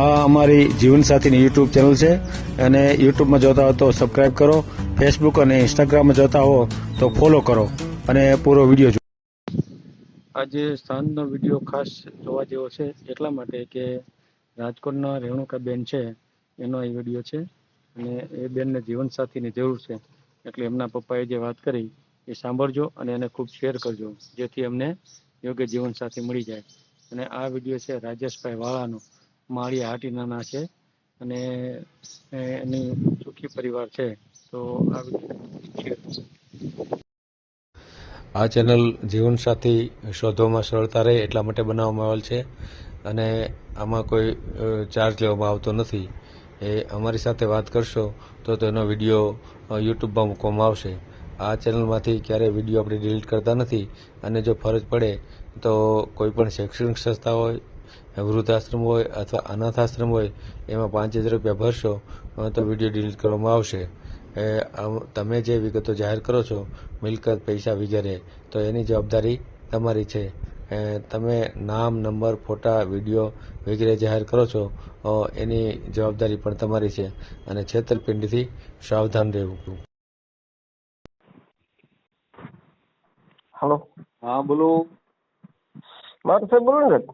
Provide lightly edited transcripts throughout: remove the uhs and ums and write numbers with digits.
આ અમારી જીવનસાથીની YouTube channel છે અને યુટ્યુબમાં જોતા હો તો સબસ્ક્રાઇબ કરો, ફેસબુક અને ઇન્સ્ટાગ્રામમાં જોતા હો તો ફોલો કરો અને પૂરો વિડીયો જુઓ. આજે સાંજનો વિડીયો ખાસ જોવા જેવો છે એટલા માટે કે રાજકોટના રેણુકાબેન છે એનો એ વિડીયો છે અને એ બેનને જીવનસાથીની જરૂર છે એટલે એમના પપ્પાએ જે વાત કરી એ સાંભળજો અને એને ખૂબ શેર કરજો જેથી અમને યોગ્ય જીવનસાથી મળી જાય. અને આ વિડીયો છે રાજેશભાઈ વાળાનો, માળિયા હાટીનાના છે અને એની સુખી પરિવાર છે. તો આ વિડીયો આ ચેનલ જીવનસાથી શોધવામાં સરળતા રહે એટલા માટે બનાવવામાં આવેલ છે અને આમાં કોઈ ચાર્જ લેવામાં આવતો નથી. એ અમારી સાથે વાત કરશો તો તેનો વિડીયો યુટ્યુબમાં મૂકવામાં આવશે. આ ચેનલમાંથી ક્યારેય વિડીયો આપણે ડિલીટ કરતા નથી અને જો ફરજ પડે તો કોઈ પણ શૈક્ષણિક સંસ્થા હોય, વૃદ્ધાશ્રમ હોય અથવા અનાથાશ્રમ હોય એમાં 5000 રૂપિયા ભરશો તો વિડીયો ડિલીટ કરવામાં આવશે. તમે જે વિગતો જાહેર કરો છો, મિલકત, પૈસા વગેરે, તો એની જવાબદારી તમારી છે. તમે નામ, નંબર, ફોટા, વિડીયો વગેરે જાહેર કરો છો એની જવાબદારી પણ તમારી છે અને છેતરપિંડીથી સાવધાન રહેવું. હલો, હા બોલો. મારું સાહેબ બોલું ને સાહેબ?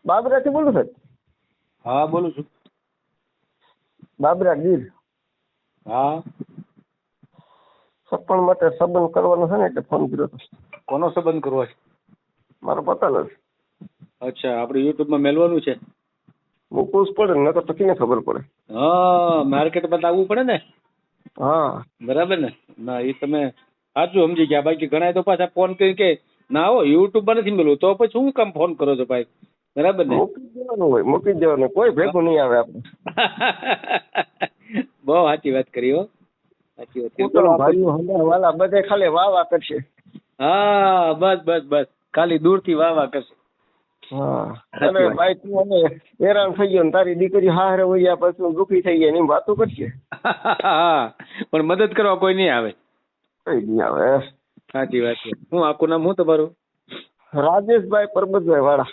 બાબરાથી બોલું સાહેબ? હા બોલું છું. બાબરા ગીર. હા. સપણ માટે સંબંધ કરવાનો છે ને એટલે ફોન કર્યો હતો. કોનો સંબંધ કરવો છે? મારો પતાનો છે. અચ્છા, આપણે યુટ્યુબમાં મેલવાનું છે. મૂકવું જ પડે ને, નકર તો ક્યાં ખબર પડે. હા, માર્કેટમાં તો આવવું પડે ને. હા બરાબર ને. ના એ તમે સાચું સમજી ગયા. બાકી ઘણા તો પાછા ફોન કરી કે ના હો યુટ્યુબમાં નથી મેળવું, તો પછી શું કામ ફોન કરો છો ભાઈ? બરાબર ને. મૂકી જ દેવાનું હોય, મૂકી જ દેવાનું, કોઈ ભેગું નહીં આવે આપણે. બહુ સાચી વાત કરી હો. સાચી વાત કરી. પોતાના ભાઈઓ હમણાં વાલા બધે ખાલી વાહ કરશે. હા બસ બસ બસ, ખાલી દૂરથી વાહ કરશે. હા, અને ભાઈ તું અમે હેરાન થઈ ગયો ને તારી દીકરી હારે હોય પછી દુઃખી થઈ ગયા એની વાતો કરશે. પણ મદદ કરવા કોઈ નહીં આવે. કઈ નહીં આવે. સાચી વાત છે. હું આખું નામ શું તમારું? રાજેશભાઈ પરબતભાઈ વાળા.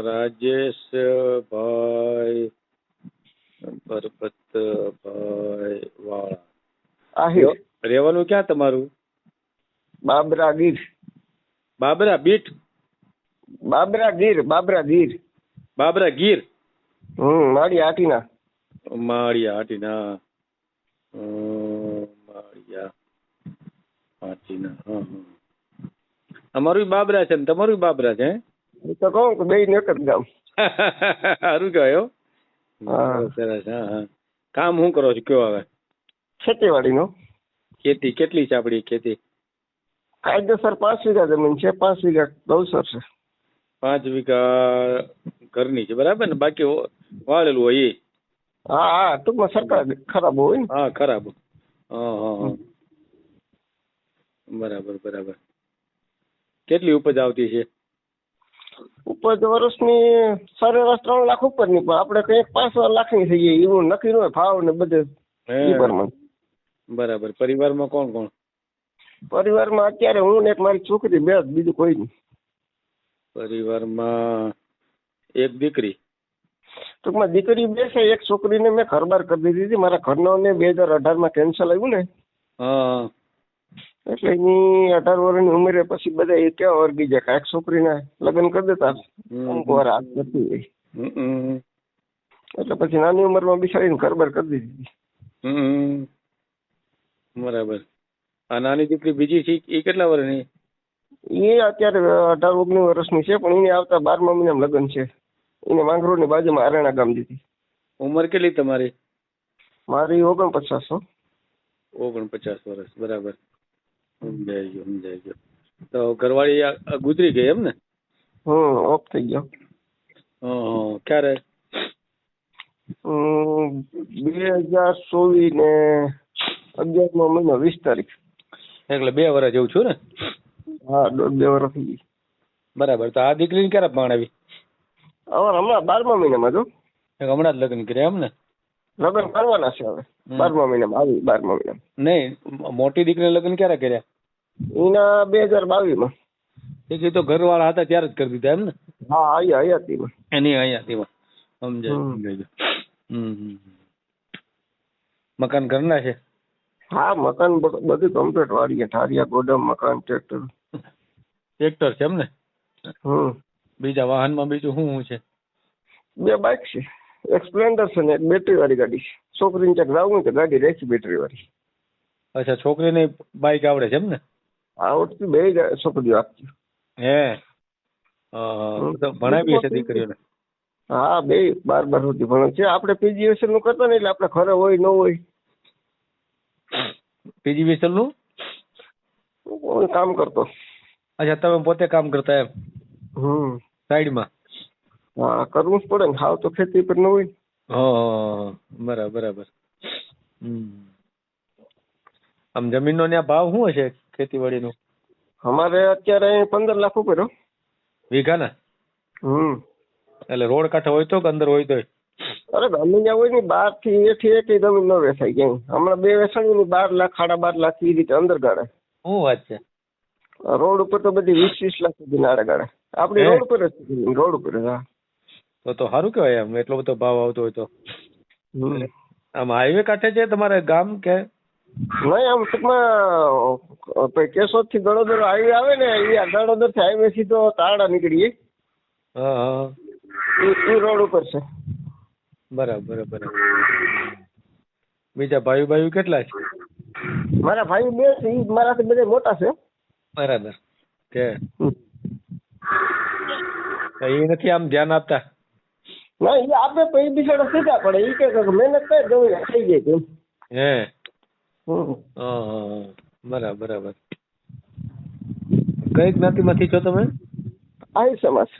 રાજેશભાઈ પરબતભાઈ વાળા. આહિર. રહેવાનું ક્યાં તમારું? બાબરા ગીર. બાબરા બીટ? બાબરા ગીર. બાબરા ગીર. બાબરા ગીર. માળિયા હાટીના. માળિયા હાટીના. માળિયા હાટીના. હા. અમારું બાબરા છે ને તમારું બાબરા છે? એ તો કહું કે બે ને એક જ ગામ. સારું કહેવાય હો. સરસ. હા હા. કામ શું કરો છો કયો હવે? ખેતીવાડીનો. ખેતી કેટલી છે આપડી ખેતી? કાયદેસર 5 વીઘા જમીન છે, 5 વીઘા ગૌસર છે. 5 વીઘા ઘરની છે બરાબર ને, બાકી વાળેલું હોય એ? હા હા, ટૂંકમાં સરકાર ખરાબ હોય ને. હા ખરાબ. હા. બરાબર બરાબર. કેટલી ઉપજ આવતી છે? ઉપજ વર્ષની સરેરાશ 3 લાખ ઉપરની, પણ આપણે કંઈક 5 લાખની થઈ જાય એવું નક્કી ન હોય, ભાવ ને બધે. બરાબર. પરિવારમાં કોણ કોણ? પરિવારમાં અત્યારે હું ને એક મારી છોકરી, બે જ, બીજું કોઈ નહીં. પરિવારમાં એક દીકરી? ટૂંકમાં દીકરી બે છે, એક છોકરીને મેં ઘરબાર કરી દીધી હતી. મારા ઘરનો ને 2018માં કેન્સર આવ્યું ને, હા, એટલે એની 18 વર્ષની ઉંમરે પછી બધા એ કેવા વર્ગી જાય, કાંઈક છોકરીના લગ્ન કરી દેતા અમુક વાર હાથ નથી હોય, એટલે પછી નાની ઉંમરમાં બિચારીને ઘરબાર કરી દીધી. બરાબર. આ નાની દીકરી બીજી છે એ કેટલા વર્ષની? એ અત્યારે 18-19 વર્ષની છે, પણ એને આવતા 12મા મહિનામાં લગ્ન છે. એને માંગરોળની બાજુમાં આરણા ગામ દીધી. ઉંમર કેટલી તમારી? મારી 49. 49 વર્ષ. બરાબર. સમજાઈ ગયો. તો ઘરવાળી ગુજરી ગઈ એમ ને? ઓફ થઈ ગયો. ક્યારે? 2024 ને 11મા મહિનો 20 તારીખ. એટલે 2 વર્ષ જેવું છું ને? હા, 2 વર્ષ થઈ ગઈ. બરાબર. તો આ દીકરીને ક્યારે પરણાવી? હમણાં 12મા મહિનામાં. જો હમણાં જ લગ્ન કર્યા એમ ને? લગ્ન કરવાના છે હવે 12મા મહિનામાં. આવી 12મા મહિનામાં. નહીં, મોટી દીકરીને લગ્ન ક્યારે કર્યા? એના 2022માં. એ તો ઘરવાળા હતા ત્યારે જ કરી દીધા એમ ને? હા અહીંયા હયાતીમાં. એની હયાતીમાં. સમજાય સમજાય. મકાન ઘરના છે? હા મકાન બધું કમ્પ્લીટ વાળી ઠારિયા ગોડમ મકાન ટ્રેક્ટર. ટ્રેક્ટર છે એમ ને? બીજા વાહનમાં બીજું શું છે? 2 બાઇક છે, એક સ્પ્લેન્ડર છે ને એક બેટરી વાળી ગાડી છે. છોકરીને ક્યાંક જવું હોય તો ગાડી રાખી બેટરી વાળી. અચ્છા, છોકરીને બાઇક આવડે છે એમ ને? આવડતી 2 છોકરીઓ આપતી. હે ભણાવી છે દીકરીઓને? હા 2 12 સુધી ભણે છે. આપણે પીજીવીસીએલ નું કરતા ને એટલે આપણે ઘરે હોય ન હોય. પીજીવીસીએલ નું હું કામ કરતો. અચ્છા, તમે પોતે કામ કરતા એમ? સાઈડમાં? હા કરવું જ પડે ને, હાવ તો ખેતી પર ન હોય. બરાબર બરાબર. આમ જમીનનો ત્યાં ભાવ શું હશે ખેતીવાડીનો? અમારે અત્યારે 15 લાખ ઉપર વીઘાના? એટલે રોડ કાંઠે હોય તો કે અંદર હોય તોય? અરે ગમે ત્યાં હોય ને, 12 થી એથી એકી જમીન ન વેચાય ક્યાંય. હમણાં 2 વેચાણી ને 12 લાખ 12.5 લાખ એ રીતે અંદર ગાળે. શું વાત છે? રોડ ઉપર તો બધી 20-20 લાખ સુધી નાડે ગાળે. આપડી રોડ ઉપર જ રોડ ઉપર જ. હા તો સારું કેવાય એમ, એટલો બધો ભાવ આવતો હોય તો. આમ હાઈવે કાંઠે છે તમારે ગામ કે? નહીં આમ ટૂંકમાં કેશોદ થી ગળોદર હાઈવે આવે ને, એ ગળોદર થી હાઈવે સીધો તારડા નીકળીએ. એ રોડ ઉપર છે. બરાબર બરાબર. બીજા ભાઈ કેટલા છે? મારા ભાઈ 2 છે, ઈ મારાથી બધા મોટા છે. બરાબર. કે એ નથી આમ ધ્યાન આપતા? ના એ આપે તો એ બિચારા સીધા પડે. એ કે મહેનત કરે જમીન થઈ જાય તેમ. હે બરાબર બરાબર. કઈ જ્ઞાતિમાંથી છો તમે? આહિર સમાજ.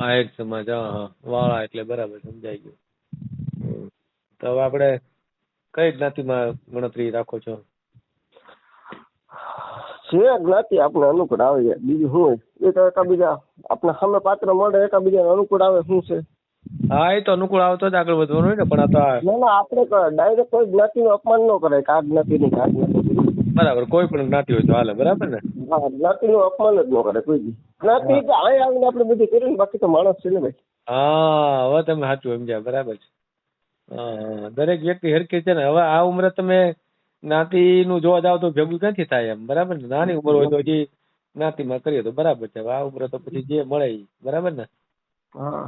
આહિર સમાજ. વાળા એટલે બરાબર સમજાઈ ગયું. તો હવે આપણે કઈ જ્ઞાતિમાં ગણતરી રાખો છો? જે જ્ઞાતિ આપણે અનુકૂળ આવે છે, બીજું શું હોય એ તો એકાબીજા આપણે સામે પાત્ર મળે, એકાબીજાને અનુકૂળ આવે શું છે. હા એ તો અનુકૂળ આવતો જ આગળ વધવાનું હોય ને. પણ આ તો ના આપણે ડાયરેક્ટ કોઈ જ્ઞાતિનું અપમાન ન કરે કે આ જ્ઞાતિની આ જ્ઞાતિ. બરાબર, કોઈ પણ જ્ઞાતિ હોય તો હાલે. બરાબર ને? હા જ્ઞાતિનું અપમાન જ ન કરે કોઈ બી જ્ઞાતિ. અહીં આવીને આપણે બધું કર્યું, બાકી તો માણસ છે ને ભાઈ. હા હવે તમે સાચું સમજ્યા. બરાબર છે. દરેક વ્યક્તિ હરખી છે ને. હવે આ ઉંમરે તમે જ્ઞાતિનું જોવા જાવ તો ભેગું ક્યાંથી થાય એમ? બરાબર ને? નાની ઉંમર હોય તો હજી જ્ઞાતિમાં કરીએ તો બરાબર છે. આ ઉંમરે તો પછી જે મળે એ. બરાબર ને? હા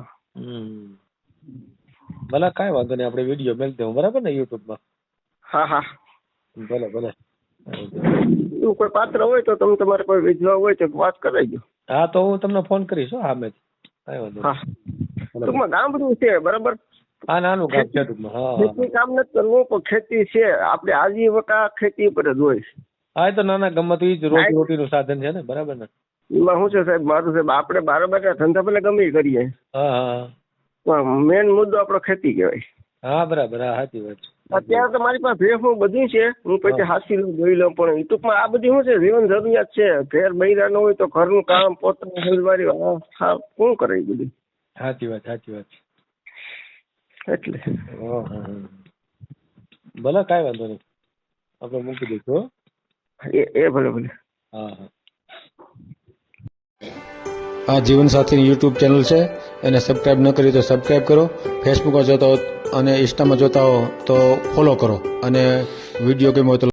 ભલે કાંઈ વાંધો નહીં, આપણે વિડીયો મેળવી દઉં. બરાબર ને? યુટ્યુબમાં. હા હા ભલે ભલે. એવું કોઈ પાત્ર હોય તો તમે તમારે કોઈ વિધવા હોય તો વાત કરાવી દો. હા તો હું તમને ફોન કરીશ. સામે કાંઈ વાંધો હા ટૂંકમાં ગામડું છે બરાબર. હા નાનું કામ છે ટૂંકમાં. હા ખેતી કામ નથી કરવું પણ ખેતી છે આપણે આજીવકા ખેતી પર જ હોય. હા એ તો નાના ગમત એ જ રોજી રોટીનું સાધન છે ને. બરાબર ને? એમાં શું છે સાહેબ, મારું સાહેબ આપણે બારોબાર ધંધા ભલે ગમે એ કરીએ. પણ મેન મુદ્દો આપણો ખેતી કહેવાય. હા બરાબર. હા સાચી વાત છે. અત્યારે તો મારી પાસે ભેંસું બધું છે, હું પછી હાસી લઉં જોઈ લઉં. પણ ટૂંકમાં આ બધી શું છે, જીવન જરૂરિયાત છે. ઘેર બૈરા ન હોય તો ઘરનું કામ પોતાનું હલવારી શું કરે એ બધું. સાચી વાત સાચી વાત છે. એટલે ભલે કાંઈ વાંધો નહીં, આપણે મૂકી દઈશું. એ ભલે ભલે. હા હા. આ જીવનસાથીની યુટ્યુબ ચેનલ છે, એને સબસ્ક્રાઈબ ન કરી તો સબસ્ક્રાઈબ કરો. ફેસબુકમાં જોતા હો અને ઇન્સ્ટામાં જોતા હો તો ફોલો કરો, અને વિડીયો ગમ્યો હોય તો